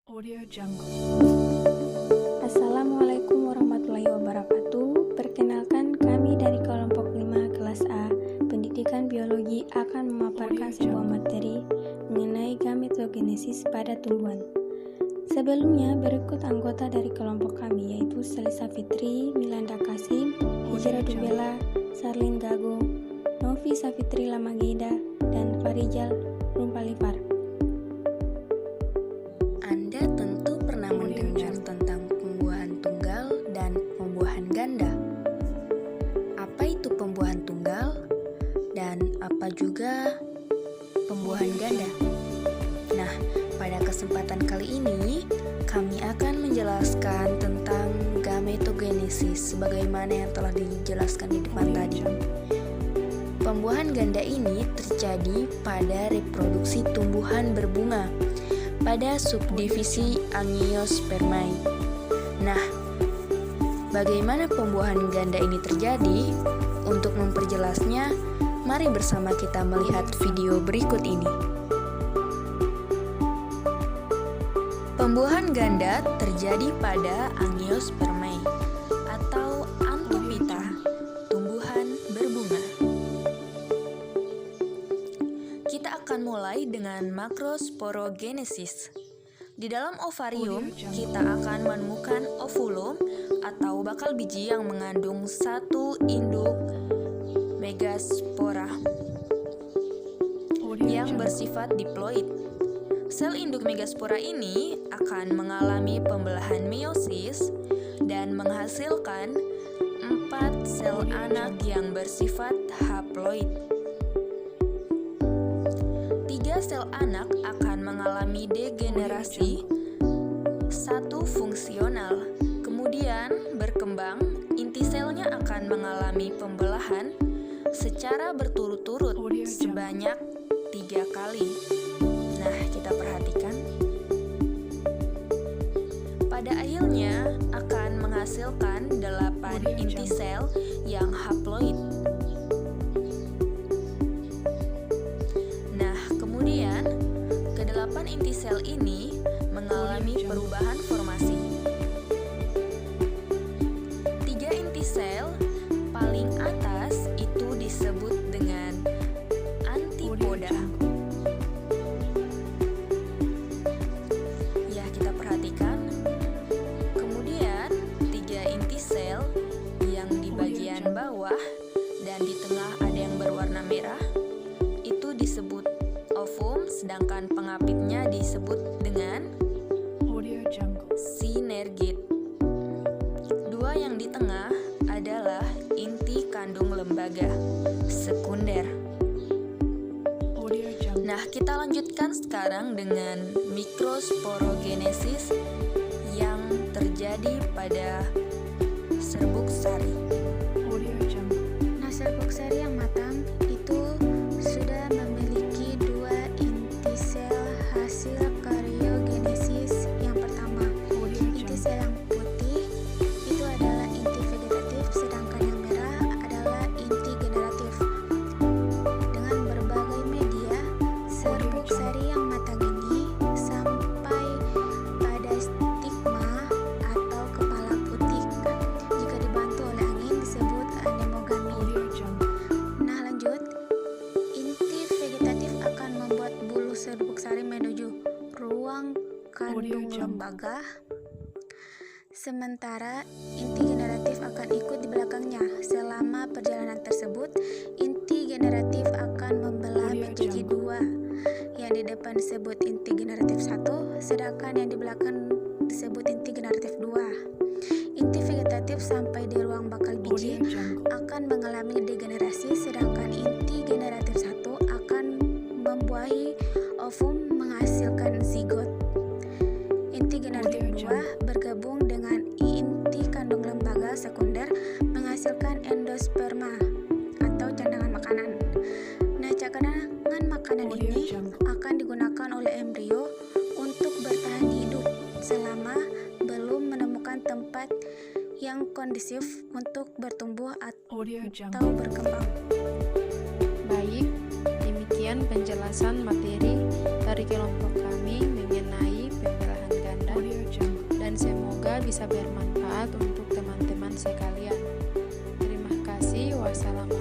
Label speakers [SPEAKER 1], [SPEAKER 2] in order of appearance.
[SPEAKER 1] Audio Jungle.
[SPEAKER 2] Assalamualaikum warahmatullahi wabarakatuh. Perkenalkan, kami dari kelompok 5 kelas A Pendidikan Biologi akan memaparkan sebuah materi mengenai gametogenesis pada tumbuhan. Sebelumnya, berikut anggota dari kelompok kami, yaitu Selisa Fitri, Milanda Kasim, Hijra Dubela, Sarlin Gago, Novi Safitri Lamagida, dan Farijal Rumpalifar.
[SPEAKER 3] Anda tentu pernah mendengar tentang pembuahan tunggal dan pembuahan ganda. Apa itu pembuahan tunggal dan apa juga pembuahan ganda? Nah, pada kesempatan kali ini kami akan menjelaskan tentang gametogenesis sebagaimana yang telah dijelaskan di depan tadi. Pembuahan ganda ini terjadi pada reproduksi tumbuhan berbunga pada subdivisi Angiospermae. Nah, bagaimana pembuahan ganda ini terjadi? Untuk memperjelasnya, mari bersama kita melihat video berikut ini. Pembuahan ganda terjadi pada Angiospermae atau Anthophyta, tumbuhan berbunga. Kita akan mulai dengan makrosporogenesis. Di dalam ovarium, kita akan menemukan ovulum atau bakal biji yang mengandung satu induk megaspora yang bersifat diploid. Sel induk megaspora ini akan mengalami pembelahan meiosis dan menghasilkan 4 sel anak yang bersifat haploid. 3 sel anak akan mengalami degenerasi, 1 fungsional, kemudian berkembang, inti selnya akan mengalami pembelahan secara berturut-turut sebanyak 3 kali. Nah, kita perhatikan. Pada akhirnya akan menghasilkan 8 inti sel yang haploid. Ke-8 inti sel ini mengalami perubahan formasi. 3 inti sel paling atas itu disebut dengan antipoda. Ya, kita perhatikan. Kemudian 3 inti sel yang di bagian bawah dan di tengah ada yang berwarna merah itu disebut ovum, sedangkan pengapitnya disebut dengan sinergit. 2 yang di tengah adalah inti kandung lembaga sekunder. Nah, kita lanjutkan sekarang dengan mikrosporogenesis yang terjadi pada serbuk sari.
[SPEAKER 4] Nah, serbuk sari yang matang itu sudah memiliki 2 inti sel hasil karyogenesis. Yang pertama, inti sel yang putih itu adalah inti vegetatif, sedangkan yang merah adalah inti generatif. Dengan berbagai media, serbuk sari yang matang ini sampai pada stigma atau kepala putih. Jika dibantu oleh angin disebut anemogami. Nah, lanjut. Inti vegetatif akan membuat bulu serbuk sari menuju ruang kandung lembaga, sementara inti generatif akan ikut di belakangnya. Selama perjalanan tersebut, inti generatif akan membelah menjadi 2. Yang di depan disebut inti generatif 1, sedangkan yang di belakang disebut inti generatif 2. Inti vegetatif sampai di ruang bakal biji akan mengalami degenerasi, sedangkan inti generatif 1 akan membuahi ovum menghasilkan zigot. Inti generatif 2 bergabung dengan inti kandung lembaga sekunder menghasilkan endosperma atau cadangan makanan. Nah, cadangan makanan ini akan digunakan oleh embrio untuk bertahan hidup selama belum menemukan tempat yang kondusif untuk bertumbuh atau berkembang.
[SPEAKER 5] Baik, demikian penjelasan materi dari kelompok kami mengenai pembelahan ganda. Semoga bisa bermanfaat untuk teman-teman sekalian. Terima kasih. Wassalamualaikum.